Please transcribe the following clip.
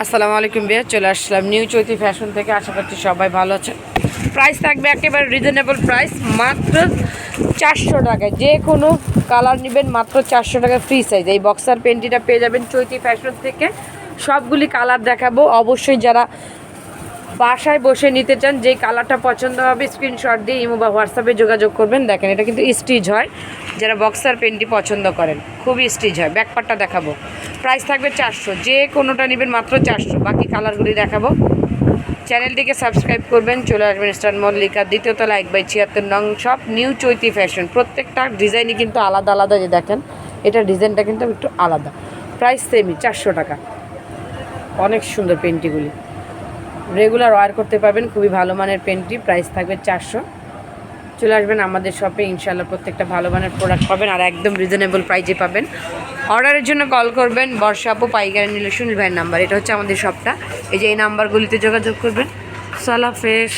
আসসালামু আলাইকুম ভাইয়া, চলে আসলাম নিউ চৈতি ফ্যাশন থেকে। আশা করছি সবাই ভালো আছে। প্রাইস থাকবে একেবারে রিজনেবল প্রাইস, মাত্র 400 টাকায়। যে কোনো কালার নেবেন মাত্র 400 টাকা ফ্রি সাইজ। এই বক্সার পেন্টিটা পেয়ে যাবেন চৈতি ফ্যাশন থেকে। সবগুলি কালার দেখাবো। অবশ্যই যারা বাসায় বসে নিতে চান, যেই কালারটা পছন্দ হবে স্ক্রিনশট দিয়ে ইমো বা হোয়াটসঅ্যাপে যোগাযোগ করবেন। দেখেন এটা কিন্তু স্টিচ হয়, যারা বক্সার পেন্টি পছন্দ করেন খুবই স্টিচ হয়। ব্যাকপার্টটা দেখাবো, প্রাইস থাকবে 400। যে কোনোটা নেবেন মাত্র 400। বাকি কালারগুলি দেখাবো। চ্যানেলটিকে সাবস্ক্রাইব করবেন। চলে আসবেন স্টার মল্লিকা, দ্বিতীয় তলা 1/76 নং শপ, নিউ চৈতি ফ্যাশন। প্রত্যেকটা ডিজাইনই কিন্তু আলাদা আলাদা। যে দেখেন এটা ডিজাইনটা কিন্তু একটু আলাদা। প্রাইস সেমই 400 টাকা। অনেক সুন্দর পেন্টিগুলি, রেগুলার ওয়্যার করতে পারবেন। খুবই ভালো মানের পেন্টি, প্রাইস থাকবে 400। চলে আসবেন আমাদের শপে, ইনশাআল্লাহ প্রত্যেকটা ভালো মানের প্রোডাক্ট পাবেন আর একদম রিজনেবল প্রাইজে পাবেন। অর্ডারের জন্য কল করবেন বর্ষা আপু পাইকারি নিলে সুনীল ভাইয়ের নাম্বার। এটা হচ্ছে আমাদের শপটা। এই যে এই নাম্বারগুলিতে যোগাযোগ করবেন। সালাফের।